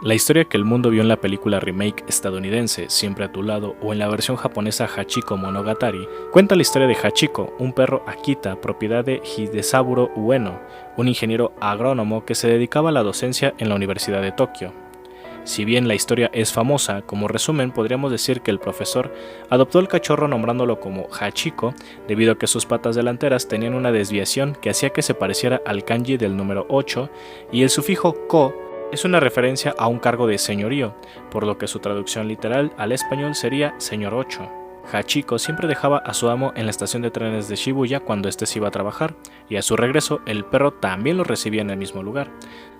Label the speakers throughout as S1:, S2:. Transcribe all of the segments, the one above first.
S1: La historia que el mundo vio en la película remake estadounidense Siempre a tu lado o en la versión japonesa Hachiko Monogatari cuenta la historia de Hachiko, un perro Akita propiedad de Hidesaburo Ueno, un ingeniero agrónomo que se dedicaba a la docencia en la Universidad de Tokio. Si bien la historia es famosa, como resumen podríamos decir que el profesor adoptó al cachorro nombrándolo como Hachiko debido a que sus patas delanteras tenían una desviación que hacía que se pareciera al kanji del número 8 y el sufijo ko es una referencia a un cargo de señorío, por lo que su traducción literal al español sería señor 8. Hachiko siempre dejaba a su amo en la estación de trenes de Shibuya cuando éste se iba a trabajar, y a su regreso el perro también lo recibía en el mismo lugar,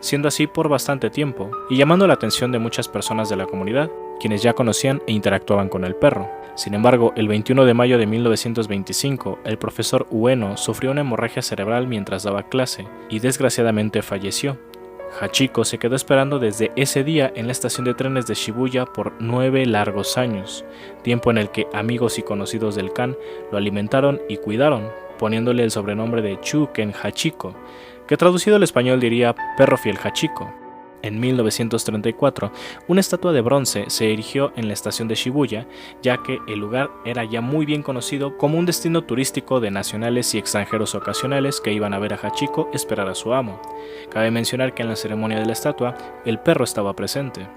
S1: siendo así por bastante tiempo, y llamando la atención de muchas personas de la comunidad, quienes ya conocían e interactuaban con el perro. Sin embargo, el 21 de mayo de 1925, el profesor Ueno sufrió una hemorragia cerebral mientras daba clase, y desgraciadamente falleció. Hachiko se quedó esperando desde ese día en la estación de trenes de Shibuya por 9 largos años, tiempo en el que amigos y conocidos del kan lo alimentaron y cuidaron, poniéndole el sobrenombre de Chuken Hachiko, que traducido al español diría perro fiel Hachiko. En 1934, una estatua de bronce se erigió en la estación de Shibuya, ya que el lugar era ya muy bien conocido como un destino turístico de nacionales y extranjeros ocasionales que iban a ver a Hachiko esperar a su amo. Cabe mencionar que en la ceremonia de la estatua, el perro estaba presente.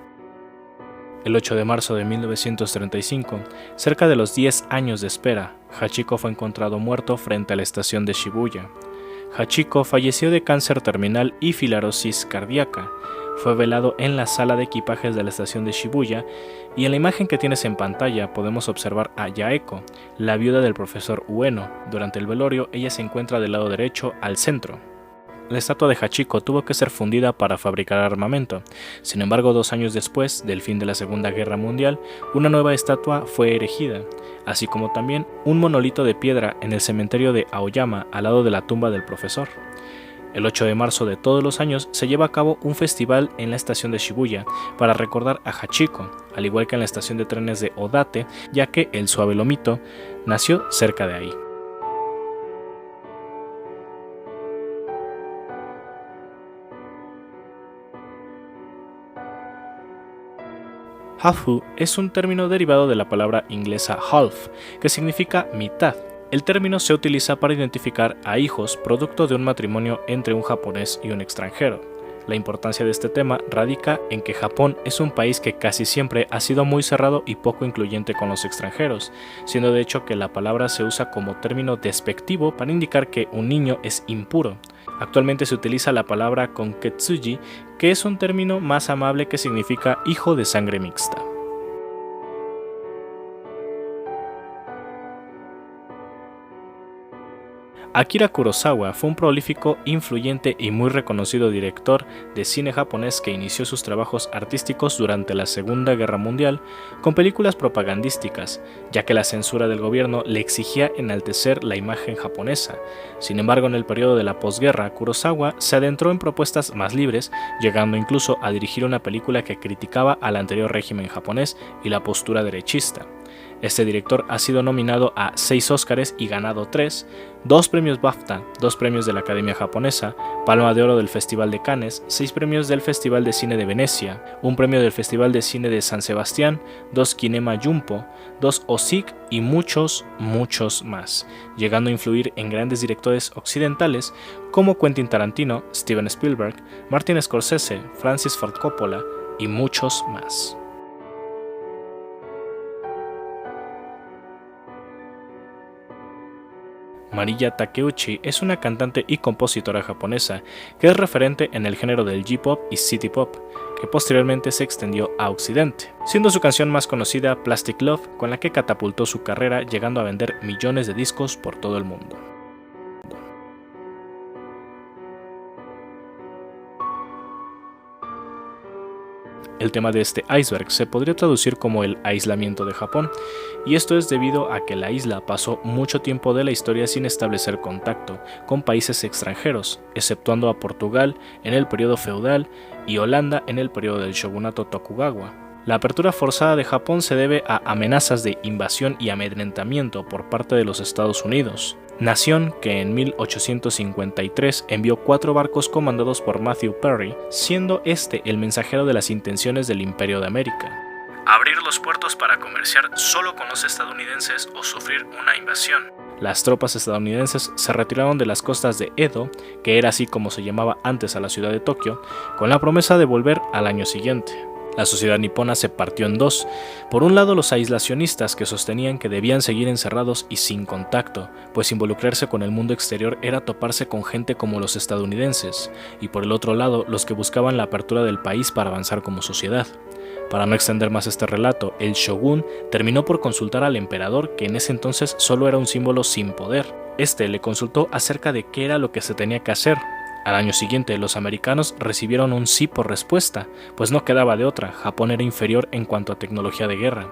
S1: El 8 de marzo de 1935, cerca de los 10 años de espera, Hachiko fue encontrado muerto frente a la estación de Shibuya. Hachiko falleció de cáncer terminal y filarosis cardíaca. Fue velado en la sala de equipajes de la estación de Shibuya y en la imagen que tienes en pantalla podemos observar a Yaeko, la viuda del profesor Ueno. Durante el velorio ella se encuentra del lado derecho al centro. La estatua de Hachiko tuvo que ser fundida para fabricar armamento. Sin embargo, 2 años después del fin de la Segunda Guerra Mundial, una nueva estatua fue erigida, así como también un monolito de piedra en el cementerio de Aoyama al lado de la tumba del profesor. El 8 de marzo de todos los años se lleva a cabo un festival en la estación de Shibuya para recordar a Hachiko, al igual que en la estación de trenes de Odate, ya que el suave lomito nació cerca de ahí. Hafu es un término derivado de la palabra inglesa half, que significa mitad. El término se utiliza para identificar a hijos producto de un matrimonio entre un japonés y un extranjero. La importancia de este tema radica en que Japón es un país que casi siempre ha sido muy cerrado y poco incluyente con los extranjeros, siendo de hecho que la palabra se usa como término despectivo para indicar que un niño es impuro. Actualmente se utiliza la palabra konketsuji, que es un término más amable que significa hijo de sangre mixta. Akira Kurosawa fue un prolífico, influyente y muy reconocido director de cine japonés que inició sus trabajos artísticos durante la Segunda Guerra Mundial con películas propagandísticas, ya que la censura del gobierno le exigía enaltecer la imagen japonesa. Sin embargo, en el periodo de la posguerra, Kurosawa se adentró en propuestas más libres, llegando incluso a dirigir una película que criticaba al anterior régimen japonés y la postura derechista. Este director ha sido nominado a 6 Óscares y ganado 3, 2 premios BAFTA, 2 premios de la Academia Japonesa, Palma de Oro del Festival de Cannes, 6 premios del Festival de Cine de Venecia, 1 premio del Festival de Cine de San Sebastián, 2 Kinema Junpo, 2 OSIC y muchos más, llegando a influir en grandes directores occidentales como Quentin Tarantino, Steven Spielberg, Martin Scorsese, Francis Ford Coppola y muchos más. Mariya Takeuchi es una cantante y compositora japonesa que es referente en el género del J-pop y City Pop, que posteriormente se extendió a Occidente, siendo su canción más conocida Plastic Love, con la que catapultó su carrera llegando a vender millones de discos por todo el mundo. El tema de este iceberg se podría traducir como el aislamiento de Japón, y esto es debido a que la isla pasó mucho tiempo de la historia sin establecer contacto con países extranjeros, exceptuando a Portugal en el periodo feudal y Holanda en el periodo del shogunato Tokugawa. La apertura forzada de Japón se debe a amenazas de invasión y amedrentamiento por parte de los Estados Unidos, nación que en 1853 envió 4 barcos comandados por Matthew Perry, siendo este el mensajero de las intenciones del Imperio de América. Abrir los puertos para comerciar solo con los estadounidenses o sufrir una invasión. Las tropas estadounidenses se retiraron de las costas de Edo, que era así como se llamaba antes a la ciudad de Tokio, con la promesa de volver al año siguiente. La sociedad nipona se partió en dos. Por un lado, los aislacionistas que sostenían que debían seguir encerrados y sin contacto, pues involucrarse con el mundo exterior era toparse con gente como los estadounidenses, y por el otro lado, los que buscaban la apertura del país para avanzar como sociedad. Para no extender más este relato, el shogun terminó por consultar al emperador, que en ese entonces solo era un símbolo sin poder. Este le consultó acerca de qué era lo que se tenía que hacer. Al año siguiente, los americanos recibieron un sí por respuesta, pues no quedaba de otra. Japón era inferior en cuanto a tecnología de guerra,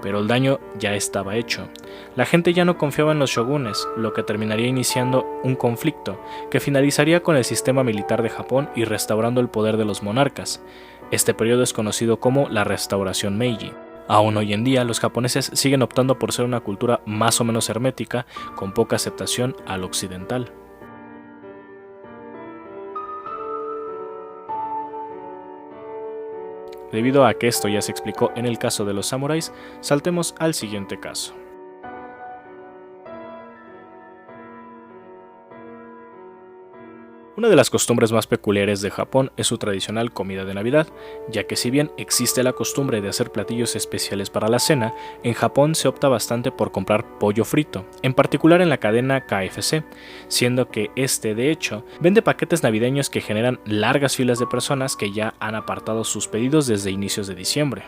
S1: pero el daño ya estaba hecho. La gente ya no confiaba en los shogunes, lo que terminaría iniciando un conflicto que finalizaría con el sistema militar de Japón y restaurando el poder de los monarcas. Este periodo es conocido como la Restauración Meiji. Aún hoy en día, los japoneses siguen optando por ser una cultura más o menos hermética, con poca aceptación al occidental. Debido a que esto ya se explicó en el caso de los samuráis, saltemos al siguiente caso. Una de las costumbres más peculiares de Japón es su tradicional comida de Navidad, ya que si bien existe la costumbre de hacer platillos especiales para la cena, en Japón se opta bastante por comprar pollo frito, en particular en la cadena KFC, siendo que este, de hecho, vende paquetes navideños que generan largas filas de personas que ya han apartado sus pedidos desde inicios de diciembre.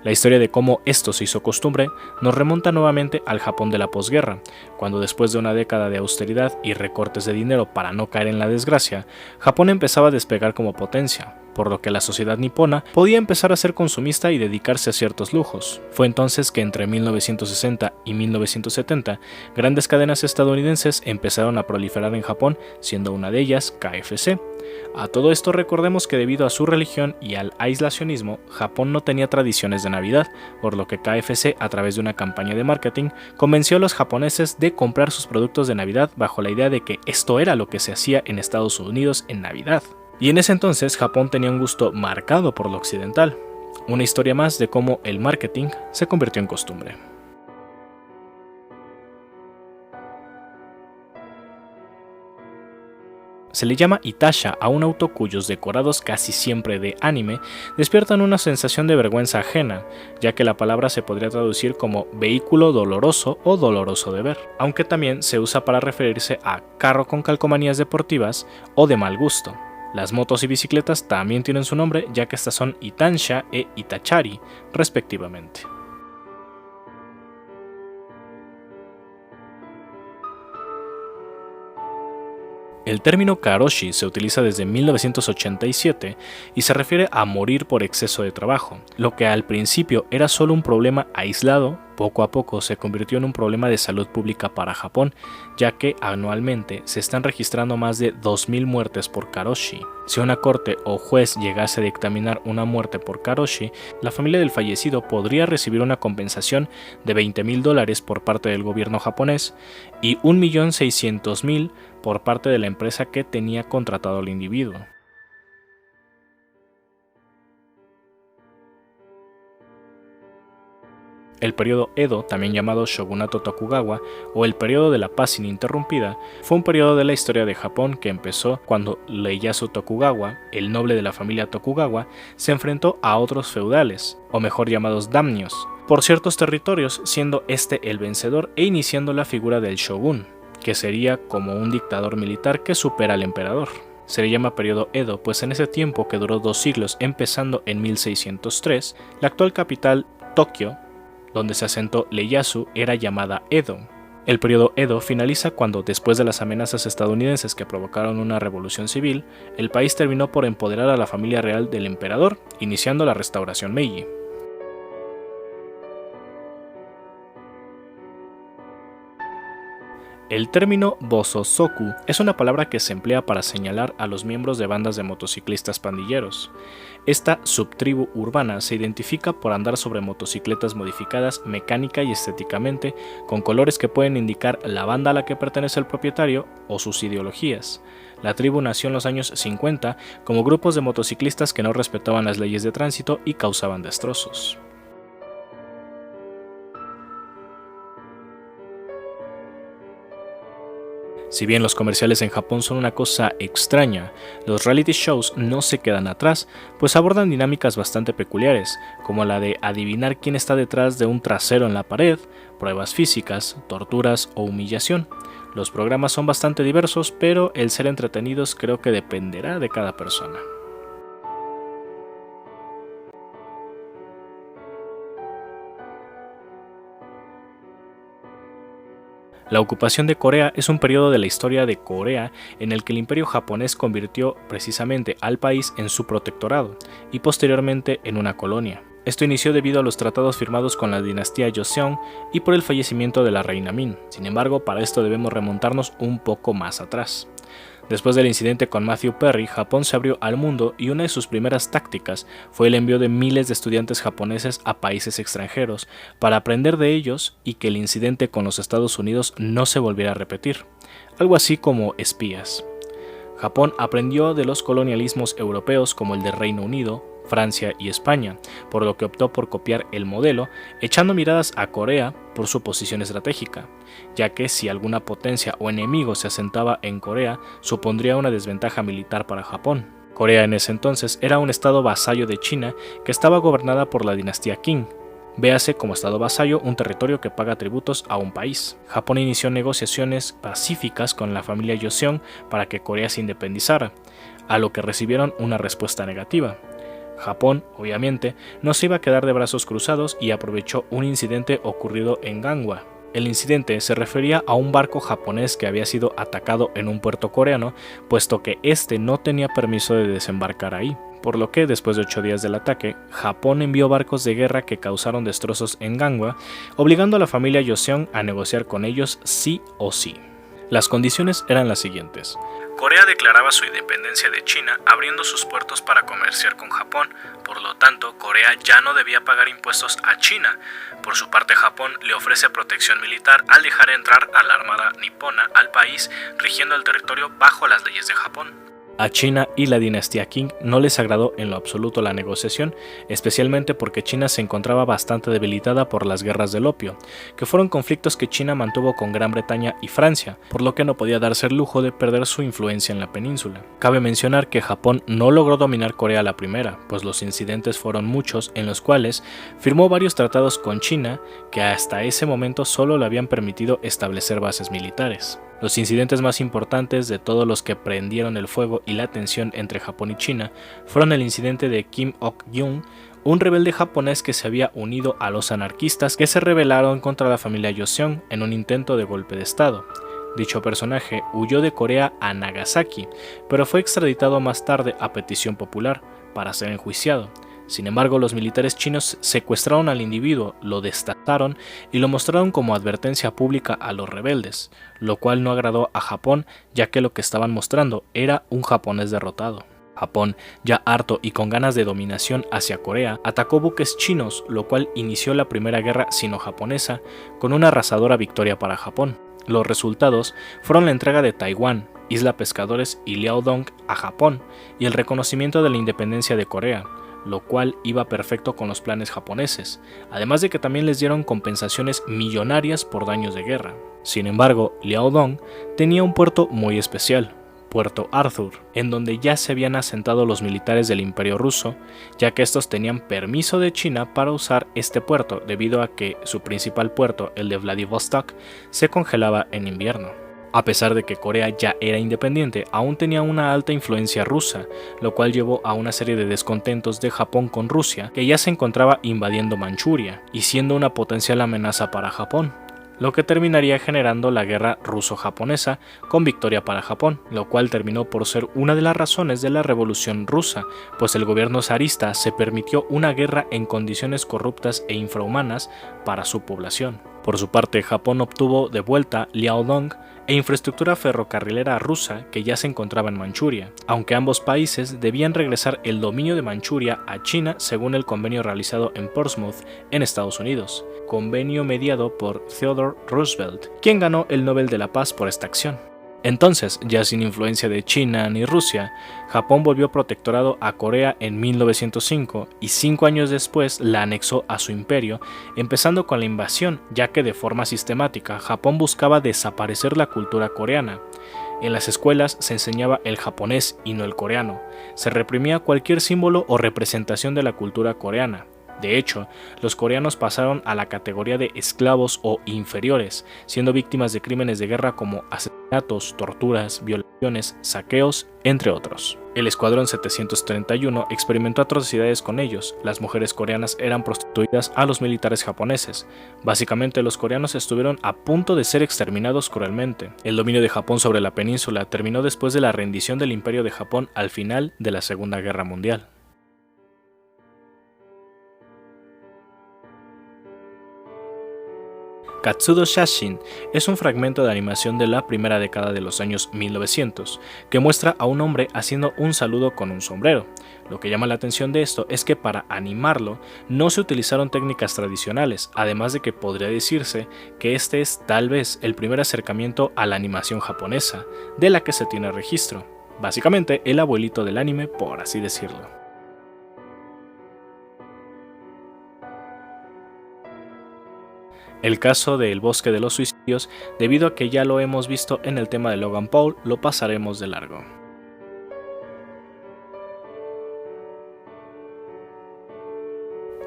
S1: La historia de cómo esto se hizo costumbre nos remonta nuevamente al Japón de la posguerra, cuando después de una década de austeridad y recortes de dinero para no caer en la desgracia, Japón empezaba a despegar como potencia, por lo que la sociedad nipona podía empezar a ser consumista y dedicarse a ciertos lujos. Fue entonces que entre 1960 y 1970, grandes cadenas estadounidenses empezaron a proliferar en Japón, siendo una de ellas KFC. A todo esto recordemos que debido a su religión y al aislacionismo, Japón no tenía tradiciones de Navidad, por lo que KFC, a través de una campaña de marketing, convenció a los japoneses de comprar sus productos de Navidad bajo la idea de que esto era lo que se hacía en Estados Unidos en Navidad. Y en ese entonces Japón tenía un gusto marcado por lo occidental. Una historia más de cómo el marketing se convirtió en costumbre. Se le llama Itasha a un auto cuyos decorados, casi siempre de anime, despiertan una sensación de vergüenza ajena, ya que la palabra se podría traducir como vehículo doloroso o doloroso de ver, aunque también se usa para referirse a carro con calcomanías deportivas o de mal gusto. Las motos y bicicletas también tienen su nombre, ya que estas son Itansha e Itachari, respectivamente. El término karoshi se utiliza desde 1987 y se refiere a morir por exceso de trabajo. Lo que al principio era solo un problema aislado, poco a poco se convirtió en un problema de salud pública para Japón, ya que anualmente se están registrando más de 2.000 muertes por karoshi. Si una corte o juez llegase a dictaminar una muerte por karoshi, la familia del fallecido podría recibir una compensación de $20,000 por parte del gobierno japonés y 1.600.000 por parte de la empresa que tenía contratado al individuo. El periodo Edo, también llamado Shogunato Tokugawa o el periodo de la paz ininterrumpida, fue un periodo de la historia de Japón que empezó cuando Ieyasu Tokugawa, el noble de la familia Tokugawa, se enfrentó a otros feudales, o mejor llamados daimyos, por ciertos territorios, siendo este el vencedor e iniciando la figura del shogun, que sería como un dictador militar que supera al emperador. Se le llama periodo Edo, pues en ese tiempo, que duró 2 siglos, empezando en 1603, la actual capital, Tokio, donde se asentó Ieyasu, era llamada Edo. El periodo Edo finaliza cuando, después de las amenazas estadounidenses que provocaron una revolución civil, el país terminó por empoderar a la familia real del emperador, iniciando la Restauración Meiji. El término Bosozoku es una palabra que se emplea para señalar a los miembros de bandas de motociclistas pandilleros. Esta subtribu urbana se identifica por andar sobre motocicletas modificadas mecánica y estéticamente, con colores que pueden indicar la banda a la que pertenece el propietario o sus ideologías. La tribu nació en los años 50 como grupos de motociclistas que no respetaban las leyes de tránsito y causaban destrozos. Si bien los comerciales en Japón son una cosa extraña, los reality shows no se quedan atrás, pues abordan dinámicas bastante peculiares, como la de adivinar quién está detrás de un trasero en la pared, pruebas físicas, torturas o humillación. Los programas son bastante diversos, pero el ser entretenidos creo que dependerá de cada persona. La ocupación de Corea es un periodo de la historia de Corea en el que el imperio japonés convirtió precisamente al país en su protectorado y posteriormente en una colonia. Esto inició debido a los tratados firmados con la dinastía Joseon y por el fallecimiento de la reina Min. Sin embargo, para esto debemos remontarnos un poco más atrás. Después del incidente con Matthew Perry, Japón se abrió al mundo y una de sus primeras tácticas fue el envío de miles de estudiantes japoneses a países extranjeros para aprender de ellos y que el incidente con los Estados Unidos no se volviera a repetir, algo así como espías. Japón aprendió de los colonialismos europeos como el de Reino Unido, Francia y España, por lo que optó por copiar el modelo, echando miradas a Corea por su posición estratégica, ya que si alguna potencia o enemigo se asentaba en Corea, supondría una desventaja militar para Japón. Corea en ese entonces era un estado vasallo de China que estaba gobernada por la dinastía Qing. Véase como estado vasallo un territorio que paga tributos a un país. Japón inició negociaciones pacíficas con la familia Joseon para que Corea se independizara, a lo que recibieron una respuesta negativa. Japón, obviamente, no se iba a quedar de brazos cruzados y aprovechó un incidente ocurrido en Gangwon. El incidente se refería a un barco japonés que había sido atacado en un puerto coreano, puesto que este no tenía permiso de desembarcar ahí. Por lo que, después de 8 días del ataque, Japón envió barcos de guerra que causaron destrozos en Gangwon, obligando a la familia Joseon a negociar con ellos sí o sí. Las condiciones eran las siguientes. Corea declaraba su independencia de China abriendo sus puertos para comerciar con Japón, por lo tanto Corea ya no debía pagar impuestos a China. Por su parte, Japón le ofrece protección militar al dejar entrar a la armada nipona al país, rigiendo el territorio bajo las leyes de Japón. A China y la dinastía Qing no les agradó en lo absoluto la negociación, especialmente porque China se encontraba bastante debilitada por las guerras del opio, que fueron conflictos que China mantuvo con Gran Bretaña y Francia, por lo que no podía darse el lujo de perder su influencia en la península. Cabe mencionar que Japón no logró dominar Corea a la primera, pues los incidentes fueron muchos en los cuales firmó varios tratados con China que hasta ese momento solo le habían permitido establecer bases militares. Los incidentes más importantes de todos los que prendieron el fuego y la tensión entre Japón y China fueron el incidente de Kim Ok-gyun, un rebelde japonés que se había unido a los anarquistas que se rebelaron contra la familia Joseon en un intento de golpe de estado. Dicho personaje huyó de Corea a Nagasaki, pero fue extraditado más tarde a petición popular para ser enjuiciado. Sin embargo, los militares chinos secuestraron al individuo, lo destataron y lo mostraron como advertencia pública a los rebeldes, lo cual no agradó a Japón, ya que lo que estaban mostrando era un japonés derrotado. Japón, ya harto y con ganas de dominación hacia Corea, atacó buques chinos, lo cual inició la primera guerra sino-japonesa con una arrasadora victoria para Japón. Los resultados fueron la entrega de Taiwán, Isla Pescadores y Liaodong a Japón y el reconocimiento de la independencia de Corea, lo cual iba perfecto con los planes japoneses, además de que también les dieron compensaciones millonarias por daños de guerra. Sin embargo, Liaodong tenía un puerto muy especial, Puerto Arthur, en donde ya se habían asentado los militares del Imperio Ruso, ya que estos tenían permiso de China para usar este puerto debido a que su principal puerto, el de Vladivostok, se congelaba en invierno. A pesar de que Corea ya era independiente, aún tenía una alta influencia rusa, lo cual llevó a una serie de descontentos de Japón con Rusia, que ya se encontraba invadiendo Manchuria y siendo una potencial amenaza para Japón, lo que terminaría generando la guerra ruso-japonesa con victoria para Japón, lo cual terminó por ser una de las razones de la Revolución Rusa, pues el gobierno zarista se permitió una guerra en condiciones corruptas e infrahumanas para su población. Por su parte, Japón obtuvo de vuelta Liaodong e infraestructura ferrocarrilera rusa que ya se encontraba en Manchuria, aunque ambos países debían regresar el dominio de Manchuria a China según el convenio realizado en Portsmouth, en Estados Unidos, convenio mediado por Theodore Roosevelt, quien ganó el Nobel de la Paz por esta acción. Entonces, ya sin influencia de China ni Rusia, Japón volvió protectorado a Corea en 1905 y 5 años después la anexó a su imperio, empezando con la invasión, ya que de forma sistemática Japón buscaba desaparecer la cultura coreana. En las escuelas se enseñaba el japonés y no el coreano, se reprimía cualquier símbolo o representación de la cultura coreana. De hecho, los coreanos pasaron a la categoría de esclavos o inferiores, siendo víctimas de crímenes de guerra como asesinatos, torturas, violaciones, saqueos, entre otros. El Escuadrón 731 experimentó atrocidades con ellos. Las mujeres coreanas eran prostituidas a los militares japoneses. Básicamente, los coreanos estuvieron a punto de ser exterminados cruelmente. El dominio de Japón sobre la península terminó después de la rendición del Imperio de Japón al final de la Segunda Guerra Mundial. Katsudo Shashin es un fragmento de animación de la primera década de los años 1900 que muestra a un hombre haciendo un saludo con un sombrero. Lo que llama la atención de esto es que para animarlo no se utilizaron técnicas tradicionales, además de que podría decirse que este es tal vez el primer acercamiento a la animación japonesa, de la que se tiene registro. Básicamente el abuelito del anime, por así decirlo. El caso de El Bosque de los Suicidios, debido a que ya lo hemos visto en el tema de Logan Paul, lo pasaremos de largo.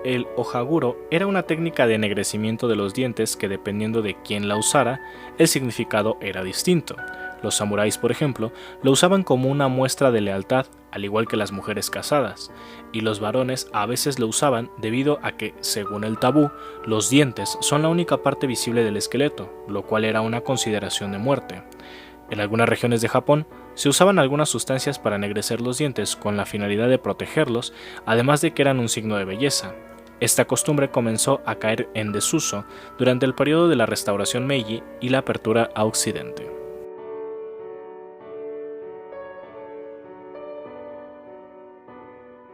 S1: El ohaguro era una técnica de ennegrecimiento de los dientes que, dependiendo de quién la usara, el significado era distinto. Los samuráis, por ejemplo, lo usaban como una muestra de lealtad, al igual que las mujeres casadas, y los varones a veces lo usaban debido a que, según el tabú, los dientes son la única parte visible del esqueleto, lo cual era una consideración de muerte. En algunas regiones de Japón se usaban algunas sustancias para ennegrecer los dientes con la finalidad de protegerlos, además de que eran un signo de belleza. Esta costumbre comenzó a caer en desuso durante el periodo de la restauración Meiji y la apertura a Occidente.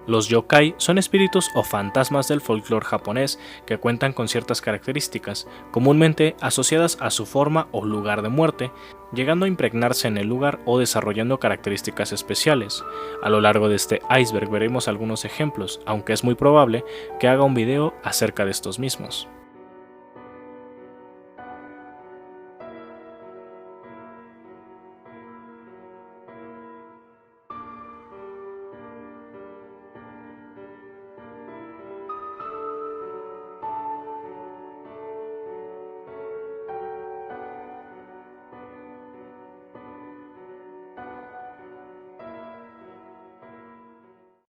S1: Los yokai son espíritus o fantasmas del folclore japonés que cuentan con ciertas características, comúnmente asociadas a su forma o lugar de muerte, llegando a impregnarse en el lugar o desarrollando características especiales. A lo largo de este iceberg veremos algunos ejemplos, aunque es muy probable que haga un video acerca de estos mismos.